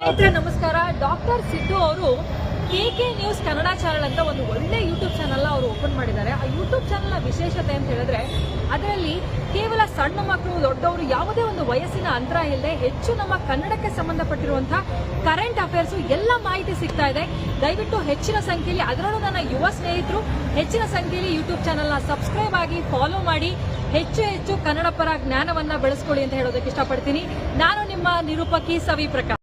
ಸ್ನೇಹಿತರೆ ನಮಸ್ಕಾರ. ಡಾಕ್ಟರ್ ಸಿದ್ದು ಅವರು KK ನ್ಯೂಸ್ ಕನ್ನಡ ಚಾನಲ್ ಅಂತ ಒಂದು ಒಳ್ಳೆ ಯೂಟ್ಯೂಬ್ ಚಾನಲ್ ಅವರು ಓಪನ್ ಮಾಡಿದ್ದಾರೆ. ಆ ಯೂಟ್ಯೂಬ್ ಚಾನಲ್ನ ವಿಶೇಷತೆ ಅಂತ ಹೇಳಿದ್ರೆ ಅದರಲ್ಲಿ ಕೇವಲ ಸಣ್ಣ ಮಕ್ಕಳು ದೊಡ್ಡವರು ಯಾವುದೇ ಒಂದು ವಯಸ್ಸಿನ ಅಂತರ ಇಲ್ಲದೆ ಹೆಚ್ಚು ನಮ್ಮ ಕನ್ನಡಕ್ಕೆ ಸಂಬಂಧಪಟ್ಟಿರುವಂತಹ ಕರೆಂಟ್ ಅಫೇರ್ಸ್ ಎಲ್ಲ ಮಾಹಿತಿ ಸಿಗ್ತಾ ಇದೆ. ದಯವಿಟ್ಟು ಹೆಚ್ಚಿನ ಸಂಖ್ಯೆಯಲ್ಲಿ, ಅದರಲ್ಲೂ ನನ್ನ ಯುವ ಸ್ನೇಹಿತರು ಹೆಚ್ಚಿನ ಸಂಖ್ಯೆಯಲ್ಲಿ ಯೂಟ್ಯೂಬ್ ಚಾನಲ್ನ ಸಬ್ಸ್ಕ್ರೈಬ್ ಆಗಿ ಫಾಲೋ ಮಾಡಿ ಹೆಚ್ಚು ಕನ್ನಡ ಪರ ಜ್ಞಾನವನ್ನ ಬೆಳೆಸ್ಕೊಳ್ಳಿ ಅಂತ ಹೇಳೋದಕ್ಕೆ ಇಷ್ಟಪಡ್ತೀನಿ. ನಾನು ನಿಮ್ಮ ನಿರೂಪಕಿ ಸವಿ ಪ್ರಕಾಶ್.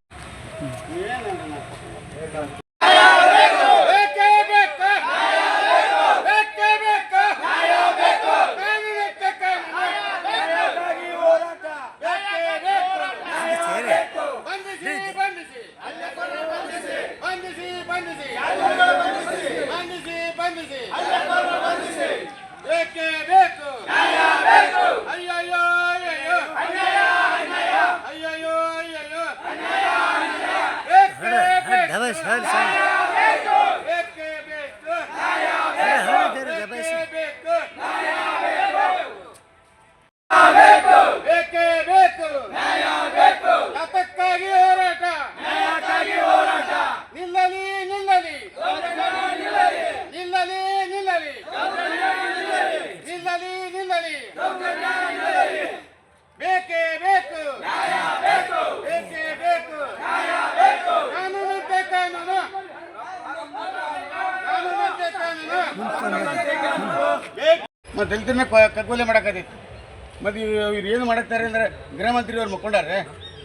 ದಲಿತರನ್ನ ಕಗ್ಗೊಲೆ ಮಾಡಕತ್ತೈತಿ. ಮತ್ತು ಇವ್ರು ಏನು ಮಾಡಕ್ತಾರೆ ಅಂದರೆ ಗೃಹ ಮಂತ್ರಿ ಅವ್ರು ಮುಕ್ಕೊಂಡಾರೆ.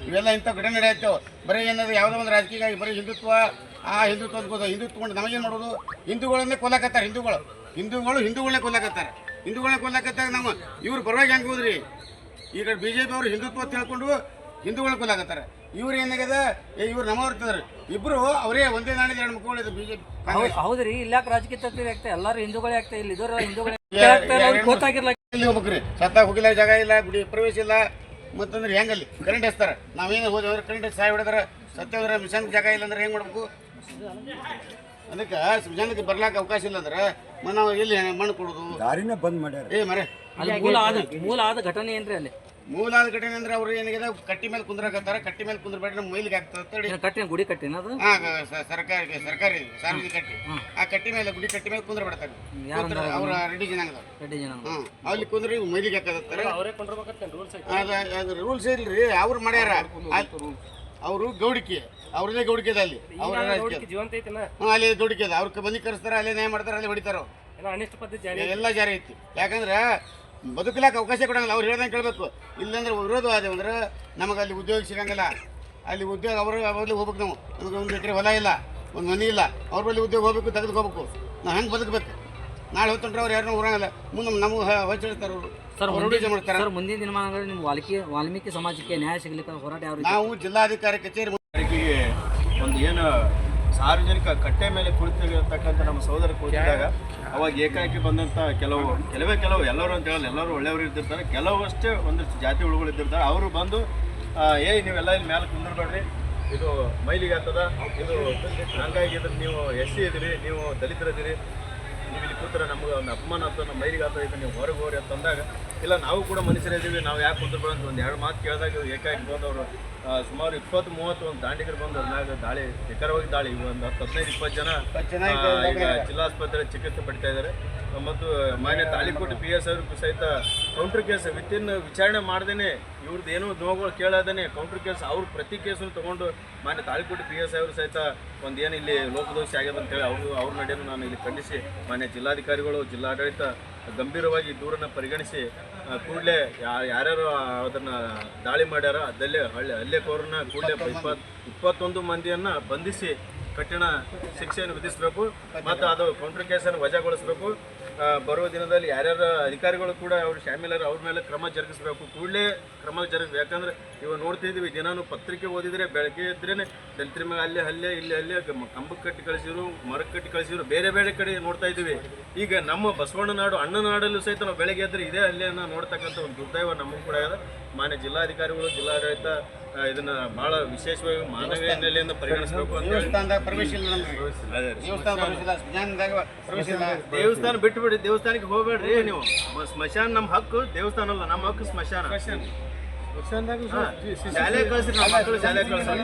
ಇವೆಲ್ಲ ಇಂಥ ಘಟನೆ ನಡೆಯುತ್ತವೆ. ಬರೀ ಏನಾದ್ರು ಯಾವುದೋ ಒಂದು ರಾಜಕೀಯವಾಗಿ ಬರೀ ಹಿಂದುತ್ವ ಹಿಂದುತ್ವ ನಮಗೇನು ಮಾಡೋದು? ಹಿಂದೂಗಳನ್ನೇ ಕೊಲ್ಲಕತ್ತಾರೆ. ಹಿಂದೂಗಳನ್ನೇ ಕೊಲ್ಲಕತ್ತಾರೆ. ನಮ್ಮ ಇವ್ರು ಪರವಾಗಿ ಹೆಂಗೆ ಹೋದ್ರಿ? ಈಗ BJP ಅವರು ಹಿಂದುತ್ವ ತಿಳ್ಕೊಂಡು ಹಿಂದೂಗಳನ್ನ ಕೊಲ್ಲಕತ್ತಾರೆ. ಇವ್ರು ಏನಾಗ್ಯದ, ಇವ್ರು ನಮ್ಮವ್ರು ಇರ್ತಾರೆ. ಇಬ್ರು ಅವರೇ ಒಂದೇ ನಾಣ್ಯದ ಎರಡು ಮುಖಗಳಿದ್ದು BJP. ಹೌದ್ರಿ, ಇಲ್ಲಾಕ ರಾಜಕೀಯ ತತ್ವ ಆಗ್ತಾ ಎಲ್ಲರೂ ಹಿಂದೂಗಳೇ ಆಗ್ತಾ ಇಲ್ಲ. ಇದರ ಹಿಂದೂಗಳೇ ಗೊತ್ತಾಗಿರ್ಲ ಇಲ್ಲಿ ಹೋಗ್ಬೇಕ್ರಿ. ಸತ್ತ ಹೋಗಿಲ್ಲ, ಜಾಗ ಇಲ್ಲ, ಗುಡಿ ಪ್ರವೇಶ ಇಲ್ಲ. ಮತ್ತಂದ್ರೆ ಹೆಂಗಲ್ಲಿ ಕರೆಂಟ್ ಹಚ್ತಾರೆ? ನಾವೇನು ಹೋದ್ರೆ ಕರೆಂಟ್ ಸಾಯ್ ಹೊಡೆದ್ರೆ ಸತ್ಯ ಹೋದ್ರೆ ಮಿಷನ್ ಜಾಗ ಇಲ್ಲ ಅಂದ್ರೆ ಹೆಂಗೆ ಮಾಡ್ಬೇಕು? ಅದಕ್ಕೆ ಜನಕ್ಕೆ ಬರ್ಲಾಕ ಅವಕಾಶ ಇಲ್ಲ ಅಂದ್ರೆ ನಾವು ಎಲ್ಲಿ ಮಣ್ಣು ಕೊಡೋದು? ದಾರಿನ ಬಂದ್ ಮಾಡ್ಯಾರ. ಮರೆ ಮೂಲ ಆದ ಘಟನೆ ಏನ್ರಿ ಅಲ್ಲಿ? ಮೂಲಾದ ಘಟನೆ ಅಂದ್ರೆ ಅವ್ರು ಏನಾಗಿದೆ, ಕಟ್ಟಿ ಮೇಲೆ ಕುಂದ್ರಕತ್ತಾರ. ಕಟ್ಟಿ ಮೇಲೆ ಕುಂದ್ರಬೇಡ್ರಿ ನಮ್ಮ ಮೈಲಿಗೆ ಆಗ್ತದೆ. ಕಟ್ಟಿನ ಗುಡಿ ಕಟ್ಟಿನ ಅದು ಸರ್ಕಾರಿ ಸಾರ್ವಜನಿಕ ಕಟ್ಟಿ. ಆ ಕಟ್ಟಿ ಮೇಲೆ ಗುಡಿ ಕಟ್ಟಿ ಮೇಲೆ ಕುಂದ್ರಬಿಡ್ತಾರೆ ಅವ್ರ ರೆಡ್ಡಿ ಜನಾಂಗದ. ಅಲ್ಲಿ ಕುಂದ್ರಿ ಮೈಲಿಗೆ ಹಾಕತ್ತಾರೆ. ರೂಲ್ಸ್ ಇಲ್ರಿ, ಅವ್ರು ಮಾಡ್ಯಾರ. ಅವರು ಗೌಡಿಕೆ, ಅವ್ರದೇ ಗೌಡಿಕೆ ಅದ. ಅಲ್ಲಿ ಅವ್ರ ಅಲ್ಲಿ ಗೌಡಿಕೆ ಅದ. ಅವ್ರ ಬಂದಿ ಕರೆಸ್ತಾರೆ, ಅಲ್ಲೇ ನ್ಯಾಯ ಮಾಡ್ತಾರೆ, ಅಲ್ಲಿ ಹೊಡಿತಾರ. ಎಲ್ಲ ಜಾರಿ ಐತಿ. ಯಾಕಂದ್ರೆ ಬದುಕಲಾಕ ಅವಕಾಶ ಕೊಡಂಗಿಲ್ಲ. ಅವ್ರು ಹೇಳ್ದಂಗೆ ಕೇಳಬೇಕು. ಇಲ್ಲಾಂದ್ರೆ ವಿರೋಧ ಆದ ಅಂದ್ರೆ ನಮಗೆ ಅಲ್ಲಿ ಉದ್ಯೋಗ ಸಿಗಂಗಿಲ್ಲ. ಅಲ್ಲಿ ಉದ್ಯೋಗ ಅವ್ರಲ್ಲಿ ಹೋಗ್ಬೇಕು. ನಾವು ನಮಗೆ ಒಂದು ಎಕರೆ ಹೊಲ ಇಲ್ಲ, ಒಂದು ಮನೆ ಇಲ್ಲ. ಅವ್ರ ಬಳಿ ಉದ್ಯೋಗ ಹೋಗ್ಬೇಕು, ತೆಗೆದುಕೋಬೇಕು. ನಾವು ಹೆಂಗೆ ಬದುಕಬೇಕು? ನಾಳೆ ಹೊತ್ತಂಟ್ರೆ ಅವ್ರು ಯಾರನ್ನೂ ಊರಂಗಿಲ್ಲ. ಮುಂದೆ ನಮಗೆ ಹೊಚ್ಚಿಡ್ತಾರೆ ಅವರು. ಸರ್, ಮುಂದಿನ ದಿನಮಾನಗಳಲ್ಲಿ ನಿಮ್ಮ ವಾಲ್ಮೀಕಿ ಸಮಾಜಕ್ಕೆ ನ್ಯಾಯ ಸಿಗಲಿಕ್ಕೆ ಹೋರಾಟ ಯಾವ ರೀತಿ? ನಾವು ಜಿಲ್ಲಾಧಿಕಾರಿ ಕಚೇರಿ ಒಂದು ಏನು ಸಾರ್ವಜನಿಕ ಕಟ್ಟೆ ಮೇಲೆ ಕುಳಿತಿರ್ತಕ್ಕಂಥ ನಮ್ಮ ಸಹೋದರ ಕೂತಿದಾಗ ಅವಾಗ ಏಕಾಏಕಿ ಬಂದಂಥ ಕೆಲವು ಎಲ್ಲರೂ ಅಂತ ಹೇಳಲ್ಲ, ಎಲ್ಲರೂ ಒಳ್ಳೆಯವರು ಇದ್ದಿರ್ತಾರೆ. ಕೆಲವಷ್ಟೇ ಒಂದಿಷ್ಟು ಜಾತಿ ಹುಳುಗಳು ಇದ್ದಿರ್ತಾರೆ. ಅವರು ಬಂದು ನೀವೆಲ್ಲ ಇಲ್ಲಿ ಮೇಲೆ ಕುಂದಿರ್ಬೇಡ್ರಿ, ಇದು ಮೈಲಿಗೆ ಆಗ್ತದ, ಇದು ಹಂಗಾಗಿ ನೀವು SC ಇದ್ದೀರಿ, ನೀವು ದಲಿತರಿದ್ದೀರಿ, ನೀವು ಇಲ್ಲಿ ಕೂತ್ರೆ ನಮಗೆ ಒಂದು ಅಪಮಾನ ಆಗ್ತದೆ, ನಮ್ಮ ಮೈಲಿಗೆ ಆಗ್ತದೆ, ಇದು ನೀವು ಹೊರಗೆ ಹೋಗ್ರಿ ಅಂತಂದಾಗ, ಇಲ್ಲ ನಾವು ಕೂಡ ಮನುಷ್ಯರಿದ್ದೀವಿ, ನಾವು ಯಾಕೆ ಕುಂದಿರ್ಬೇಡ ಅಂತ ಒಂದು ಎರಡು ಮಾತು ಕೇಳಿದಾಗ ಏಕಾಏಕಿ ಬಂದವರು ಸುಮಾರು 20-30 ಒಂದು ದಾಂಡಿಗರು ಬಂದು ಅದ್ರಾಗ ದಾಳಿ, ನಿಖರವಾಗಿ ದಾಳಿ. ಒಂದು 15-20 ಜನ ಈಗ ಜಿಲ್ಲಾಸ್ಪತ್ರೆ ಚಿಕಿತ್ಸೆ ಪಡಿತಾ ಇದ್ದಾರೆ. ಮತ್ತು ಮಾನ್ಯ ತಾಳಿಕೋಟೆ PS ಅವ್ರಿಗೂ ಸಹಿತ ಕೌಂಟರ್ ಕೇಸ್ ವಿತಿನ್ ವಿಚಾರಣೆ ಮಾಡ್ದೇನೆ, ಇವ್ರದ್ದು ಏನೋ ನೋವುಗಳು ಕೇಳೋದೇನೆ ಕೌಂಟರ್ ಕೇಸ್, ಅವ್ರ ಪ್ರತಿ ಕೇಸನ್ನು ತೊಗೊಂಡು ಮಾನ್ಯ ತಾಳಿಕೋಟೆ PS ಅವರು ಸಹಿತ ಒಂದು ಏನು ಇಲ್ಲಿ ಲೋಪದೋಷಿ ಆಗ್ಯದ ಅಂತೇಳಿ ಅವ್ರ ನಡೆಯನ್ನು ನಾನು ಇಲ್ಲಿ ಖಂಡಿಸಿ ಮಾನ್ಯ ಜಿಲ್ಲಾಧಿಕಾರಿಗಳು, ಜಿಲ್ಲಾಡಳಿತ ಗಂಭೀರವಾಗಿ ದೂರನ್ನು ಪರಿಗಣಿಸಿ ಕೂಡಲೇ ಯಾರ್ಯಾರು ಅದನ್ನು ದಾಳಿ ಮಾಡ್ಯಾರ ಹಲ್ಲೆಕೋರನ್ನ ಕೂಡಲೇ 21 ಮಂದಿಯನ್ನು ಬಂಧಿಸಿ ಕಠಿಣ ಶಿಕ್ಷೆಯನ್ನು ವಿಧಿಸಬೇಕು. ಮತ್ತು ಅದು ಕೌಂಟರ್ ಕೇಸನ್ನು ವಜಾಗೊಳಿಸಬೇಕು. ಬರುವ ದಿನದಲ್ಲಿ ಯಾರ್ಯಾರ ಅಧಿಕಾರಿಗಳು ಕೂಡ ಅವರು ಶಾಮೀಲರು, ಅವ್ರ ಮೇಲೆ ಕ್ರಮ ಜರುಗಿಸಬೇಕು. ಕೂಡಲೇ ಕ್ರಮ ಜರುಗಿಸಬೇಕು. ಯಾಕಂದರೆ ಇವಾಗ ನೋಡ್ತಿದ್ದೀವಿ, ದಿನಾನು ಪತ್ರಿಕೆ ಓದಿದರೆ ಬೆಳಗ್ಗೆ ಇದ್ರೇ ದಲಿತರ ಮೇಲೆ ಹಲ್ಲೆ ಇಲ್ಲಿ ಕಂಬಕ್ಕೆ ಕಟ್ಟಿ ಕಳಿಸಿದ್ರು, ಮರಕ್ಕೆ ಕಟ್ಟಿ ಕಳಿಸಿದ್ರು, ಬೇರೆ ಕಡೆ ನೋಡ್ತಾ ಇದ್ದೀವಿ. ಈಗ ನಮ್ಮ ಬಸವಣ್ಣ ನಾಡು, ಅಣ್ಣನಾಡಲ್ಲೂ ಸಹಿತ ನಾವು ಬೆಳಗ್ಗೆ ಎದ್ದರೆ ಇದೇ ಹಲ್ಲೆಯನ್ನು ನೋಡ್ತಕ್ಕಂಥ ಒಂದು ದುರ್ದೈವ ನಮಗೂ ಕೂಡ ಇದೆ. ಮಾನ್ಯ ಜಿಲ್ಲಾಧಿಕಾರಿಗಳು, ಜಿಲ್ಲಾಡಳಿತ ಇದನ್ನ ಬಹಳ ವಿಶೇಷವಾಗಿ ಮಾನವೀಯ ಹಿನ್ನೆಲೆಯಿಂದ ಪರಿಗಣಿಸಬೇಕು ಅಂತ. ದೇವಸ್ಥಾನ ಬಿಟ್ಟುಬಿಡಿ, ದೇವಸ್ಥಾನಕ್ಕೆ ಹೋಗ್ಬೇಡ್ರಿ ನೀವು. ಸ್ಮಶಾನ ನಮ್ಮ ಹಕ್ಕು, ದೇವಸ್ಥಾನ ಅಲ್ಲ, ನಮ್ಮ ಹಕ್ಕು ಸ್ಮಶಾನ. ಶಾಲೆ ಕಳ್ಸ್ರಿ, ನಮ್ಮ ಮಕ್ಕಳು ಶಾಲೆ ಕಳ್ಸೋಣ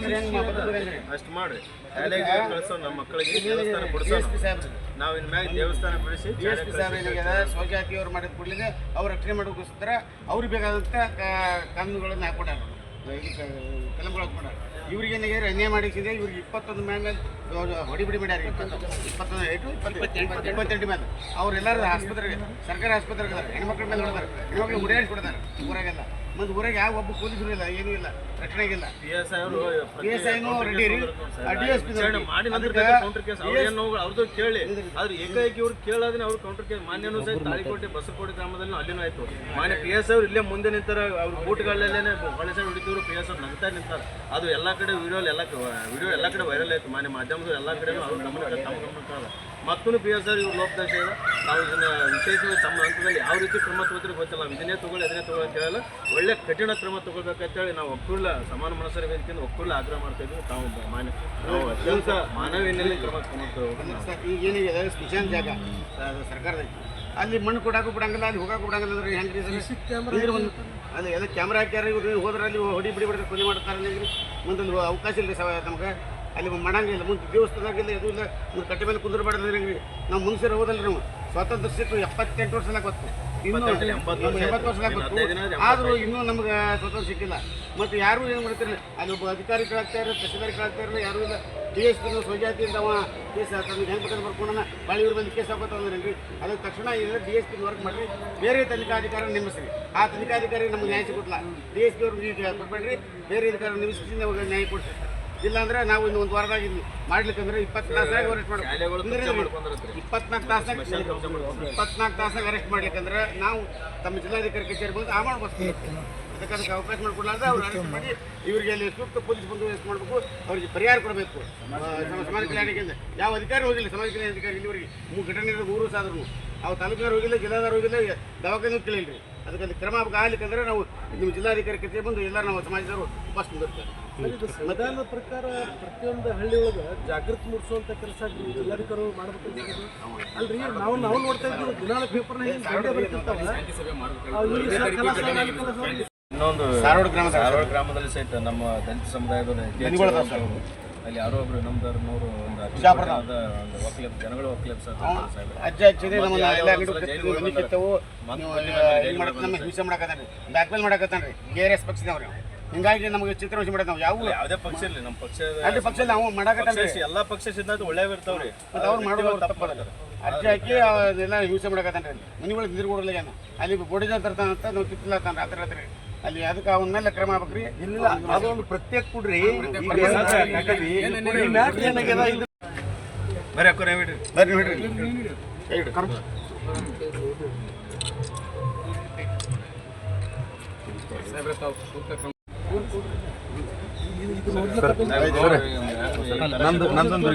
ಅಷ್ಟು ಮಾಡ್ರಿ. ಶಾಲೆಗೆ ಕಳ್ಸೋ ನಮ್ಮ ಮಕ್ಕಳಿಗೆ ದೇವಸ್ಥಾನ ಬಿಡಿಸೋಣ. ನಾವು ಇನ್ಮ್ಯಾಗ ದೇವಸ್ಥಾನ ಬಿಡಿಸಿ ಸ್ವಜಾತಿಯವ್ರು ಮಾಡಿದ ಕೂಡಲೇ ಅವ್ರು ರಕ್ಷಣೆ ಮಾಡೋಕ್ಕೋಸ್ಕರ ಅವ್ರಿಗೆ ಬೇಕಾದಂಥ ಕಾನೂನುಗಳನ್ನು ಹಾಕ್ಕೊಟ್ಟಾರ, ಕಲಂಗಳು ಹಾಕ್ಕೊಟ್ಟಾರ. ಇವ್ರಿಗೆ ಏನಾಗಿದೆ ಅನ್ಯಾಯ ಮಾಡಿಸಿದೆ. ಇವ್ರಿಗೆ 21 ಮೇಲೆ ಹೊಡಿಬಿಡಿ ಮಾಡ್ಯಾರ. 22 ಮೇಲೆ ಅವ್ರೆಲ್ಲರೂ ಆಸ್ಪತ್ರೆಗೆ, ಸರ್ಕಾರಿ ಆಸ್ಪತ್ರೆಗೆ ಹೆಣ್ಮಕ್ಳ ಮೇಲೆ ಹೊಡೆದಾರೆ. ಹೆಣ್ಮಕ್ಳು ಓಡಾಡಿಸ್ಬಿಡ್ತಾರೆ ಊರಾಗೆಲ್ಲ. ಮತ್ತು ಊರಾಗ ಯಾವ ಒಬ್ಬ ಪೊಲೀಸರು ಇಲ್ಲ, ಏನೂ ಇಲ್ಲ, ರಕ್ಷಣೆಗಿಲ್ಲ. PSIನೂ ರೆಡಿ ರೀ, DSP ಅವ್ರದ್ದು ಕೇಳಿ. ಆದ್ರೆ ಏಕಾಏಕಿ ಇವ್ರು ಕೇಳೋದನ್ನ ಅವ್ರು ಕೌಂಟರ್ ಕೇಸ್. ಮಾನ್ಯನೂ ಸಹ ತಾಳಿಕೋಟೆ ಬಸಕೋಟೆ ಗ್ರಾಮದಲ್ಲಿ ಅಲ್ಲಿನೂ ಆಯ್ತು. ಮಾನ್ಯ PSI ಅವ್ರು ಇಲ್ಲೇ ಮುಂದೆ ನಿಂತಾರ. ಅವ್ರ ಬೂಟ್ಗಳಲ್ಲೇನೆ ಹೊಳೆ ಸೈಡ್ ಹೊಡಿತಿದ್ರು. PSI ಅವ್ರು ನಗ್ತಾ ನಿಂತಾರೆ. ಅದು ಎಲ್ಲ ಕಡೆ ವಿಡಿಯೋ ಎಲ್ಲ ಕಡೆ ವೈರಲ್ ಆಯ್ತು. ಮಾನ್ಯ ಮಾಧ್ಯಮದವರು ಎಲ್ಲ ಕಡೆ ಅವ್ರ ಗಮನಕ್ಕೆ ತಮ್ಮ ಗಮನಕ್ಕೆ ಅದ. ಮತ್ತೂ PSI ಇವ್ರು ಲೋಪದೋಷ ಇದೆ. ನಾವು ಇದನ್ನ ವಿಶೇಷವಾಗಿ ತಮ್ಮ ಹಂತದಲ್ಲಿ ಯಾವ ರೀತಿ ಕ್ರಮ ತಗೋತಾರೆ ಗೊತ್ತಿಲ್ಲ. ನಾವು ಇದನ್ನೇ ತಗೊಳ್ಳಿ ಅದನ್ನೇ ತಗೊಳ್ಳಿ ಅಂತ ಹೇಳಲ್ಲ. ಒಳ್ಳೆ ಕಠಿಣ ಕ್ರಮ ತಗೊಳ್ಬೇಕಂತೇಳಿ ನಾವು ಒಕ್ಕೂಲ ಸಮಾನ ಮನಸ್ಸರ ವೇದಿಕೆಯಿಂದ ಒಕ್ಕೂಲ ಆಗ್ರಹ ಮಾಡ್ತಾ ಇದ್ವಿ. ನಾವು ಅತ್ಯಂತ ಮಾನವೀಯನಲ್ಲಿ ಕ್ರಮ ಈಗ ಏನಿದೆ ಸ್ಪೆಷಲ್ ಜಾಗ ಸರ್ಕಾರದಲ್ಲಿ, ಅಲ್ಲಿ ಮಣ್ಣು ಕೊಡಾಕು ಬಿಡಂಗಿಲ್ಲ, ಅಲ್ಲಿ ಹೋಗಾಕು ಬಿಡಂಗಿಲ್ಲ. ಅಂದ್ರೆ ಹೆಂಗ್ರಿ ಒಂದು ಅಲ್ಲಿ ಎಲ್ಲ ಕ್ಯಾಮ್ರಾ ಹಾಕ್ಯಾರ. ಇವ್ರು ಹೋದ್ರೆ ಅಲ್ಲಿ ಹೊಡಿ ಬಿಡಿ ಬಿಡ್ತಾರೆ, ಕೊನೆ ಮಾಡ್ತಾರೆ. ಮುಂದೊಂದು ಅವಕಾಶ ಇಲ್ಲ ನಮ್ಗೆ ಅಲ್ಲಿ ಮಾಡಂಗಿಲ್ಲ. ಮುಂದೆ ದೇವಸ್ಥಾನಗಿಲ್ಲ, ಇದು ಇಲ್ಲ. ಮುಂದೆ ಕಟ್ಟೆ ಮೇಲೆ ಕುಂದ್ರಬಾರ್ದು. ಹೆಂಗ್ರಿ ನಾವು ಮುನ್ಸಿರ ಹೋದಲ್ರಿ. ನಾವು ಸ್ವಾತಂತ್ರ್ಯ ಸಿಕ್ಕು 78 ವರ್ಷ ಗೊತ್ತು, ಇನ್ನೂ 80 ವರ್ಷ ಗೊತ್ತು. ಆದರೂ ಇನ್ನೂ ನಮ್ಗೆ ಸ್ವಾತಂತ್ರ್ಯ ಸಿಕ್ಕಿಲ್ಲ. ಮತ್ತು ಯಾರೂ ಏನು ಮಾಡ್ತಿರಲಿಲ್ಲ. ಅಲ್ಲಿ ಒಬ್ಬ ಅಧಿಕಾರಿ ಕೇಳಾಗ್ತಾ ಇರಲಿಲ್ಲ, ತಹಸೀಲ್ದಾರ್ ಕೇಳಾಗ್ತಾ ಇರಲಿಲ್ಲ, ಯಾರೂ ಇಲ್ಲ. DSP ಸ್ವಜಾತಿಯಿಂದ ಅವ ಕೇಸ್ ಹಾಕೋದು ಹೆಂಗೆ ಬೇಕಾದ್ರೆ ಬರ್ಕೊಂಡ ಬಾಳಿ ಇವ್ರ ಬಂದು ಕೇಸ್ ಹಾಕೋತ ಅಂದ್ರಿ. ಅದಕ್ಕೆ ತಕ್ಷಣ ಇಲ್ಲ DSP ವರ್ಕ್ ಮಾಡಿರಿ, ಬೇರೆ ತನಿಖಾಧಿಕಾರಿ ನೇಮಿಸ್ರಿ. ಆ ತನಿಖಾಧಿಕಾರಿ ನಮ್ಗೆ ನ್ಯಾಯ ಸಿಗುತ್ತಲ್ಲ. DSP ಅವ್ರಿಗೆ ಈಗ ಕೊಟ್ಬೇಡ್ರಿ, ಬೇರೆ ಅಧಿಕಾರಿ ನೇಮಿಸಿ ನಮಗೆ ನ್ಯಾಯ ಕೊಡ್ತೀವಿ. ಇಲ್ಲಾಂದ್ರೆ ನಾವು ಇನ್ನು ಒಂದು ವಾರದಾಗ ಇದು ಮಾಡ್ಲಿಕ್ಕಂದ್ರೆ 20 ತಾಸಾಗಿ ಅರೆಸ್ಟ್ ಮಾಡ್ಬೇಕು. 24 ತಾಸಾಗಿ ಅರೆಸ್ಟ್ ಮಾಡ್ಲಿಕ್ಕಂದ್ರೆ ನಾವು ತಮ್ಮ ಜಿಲ್ಲಾಧಿಕಾರಿ ಕಚೇರಿ ಬಂದು ಮಾಡ್ಬೇಕು. ಅದಕ್ಕೆ ಅವಕಾಶ ಮಾಡಿಕೊಡ್ಲಾರ್ದೆ ಅವ್ರು ಅರೆಸ್ಟ್ ಮಾಡಿ ಇವರಿಗೆ ಅಲ್ಲಿ ಸೂಕ್ತ ಪೊಲೀಸ್ ಬಂದೋಬಸ್ತ್ ಮಾಡಬೇಕು. ಅವ್ರಿಗೆ ಪರಿಹಾರ ಕೊಡಬೇಕು. ಸಮಾಜ ಕಲ್ಯಾಣಕ್ಕೆ ಯಾವ ಅಧಿಕಾರಿ ಹೋಗಿಲ್ಲ. ಸಮಾಜ ಕಲ್ಯಾಣ ಅಧಿಕಾರಿ ಇಲ್ಲಿವರೆಗೆ 3 ಘಟನೆ 3 ಸಾದ್ರು. ಅವ್ರು ತಾಲೂಕಿನವ್ರು ಹೋಗಿಲ್ಲ, ಜಿಲ್ಲಾದಾರು ಹೋಗಿಲ್ಲ, ದವಾಖಾನೆ ಕೇಳಿಲ್ರಿ. ಅದಕ್ಕೆ ಅಲ್ಲಿ ಕ್ರಮ ಆಗ್ಲಿಕ್ಕಂದ್ರೆ ನಾವು ನಿಮ್ಮ ಜಿಲ್ಲಾಧಿಕಾರಿ ಕಚೇರಿ ಬಂದು ಎಲ್ಲ ನಾವು ಸಮಾಜದವರು ಉಪವಾಸ ಬರ್ತಾರೆ. ಸಂವಿಧಾನದ ಪ್ರಕಾರ ಪ್ರತಿಯೊಂದು ಹಳ್ಳಿಯೊಳಗೆ ಜಾಗೃತಿ ಮೂಡಿಸುವಂತ ಕೆಲಸ ಜಿಲ್ಲಾಧಿಕಾರಿ ಮಾಡ್ಬೇಕು. ಅಲ್ರಿ ನಾವು ನೋಡ್ತಾ ಇದ್ದೀವಿ ದಿನಾಲ ಪೇಪರ್ನ ಇನ್ನೊಂದು ಧಾರವಾಡ ಗ್ರಾಮದಲ್ಲಿ ಸಹಿತ ನಮ್ಮ ದಲಿತ ಸಮುದಾಯದವರು ಅಲ್ಲಿ ಯಾರೋ ಒಬ್ರು ನಮ್ದವ್ರನ್ನವರು ಒಂದು ಜನಗಳು ಅಜ್ಜ ಹಚ್ಚಿದೆ ನಮ್ಮನ್ನ ಎಲ್ಲ ಅಂಗಡಿ ಕಿತ್ತವು ಹಿಂಸೆ ಮಾಡಕತ್ತಾನ್ರಿ, ಬ್ಯಾಕ್ಮೇಲ್ ಮಾಡಕತ್ತಾನ್ರಿ KRS ಪಕ್ಷದವ್ರು. ಹಿಂಗಾಗಿ ನಮಗೆ ಚಿತ್ರಹಿಂಸೆ ಮಾಡೋದು. ನಾವು ಯಾವುದೇ ಪಕ್ಷ ಇರಲಿ, ನಮ್ಮ ಪಕ್ಷ ಅಲ್ಲಿ ಪಕ್ಷ ನಾವು ಮಾಡಕತ್ತಾನ್ರಿ. ಎಲ್ಲ ಪಕ್ಷ ಸಿದ್ಧಾಂತ ಒಳ್ಳೆಯ ಇರ್ತಾವ್ರಿ. ಮತ್ತು ಅವ್ರು ಮಾಡೋದು ತಪ್ಪದ ಅರ್ಜಿ ಹಾಕಿ ಅದೆಲ್ಲ ಹಿಂಸೆ ಮಾಡಕತ್ತಾನ್ರಿ. ಮನೆಗಳಿಗೆ ನೀರು ಕೊಡಲಿಲ್ಲ ಏನು ಅಲ್ಲಿ ಗೋಡಿಜ ತರ್ತಾನಂತ ನಾವು ಕಿತ್ತಲತ್ತಾನ ರಾತ್ರಿ ಅಲ್ಲಿ. ಅದಕ್ಕೆ ಅವನ ಮೇಲೆ ಕ್ರಮ ಆಗ್ಬೇಕ್ರಿ. ಇಲ್ಲ ಅದೊಂದು ಪ್ರತ್ಯೇಕ ಕೊಡ್ರಿ. ಬರ್ರಿ ಅಕ್ಕೋ ಬಿಡ್ರಿ, ಬರ್ರಿ ಬಿಡ್ರಿ. ನಂದೊಂದು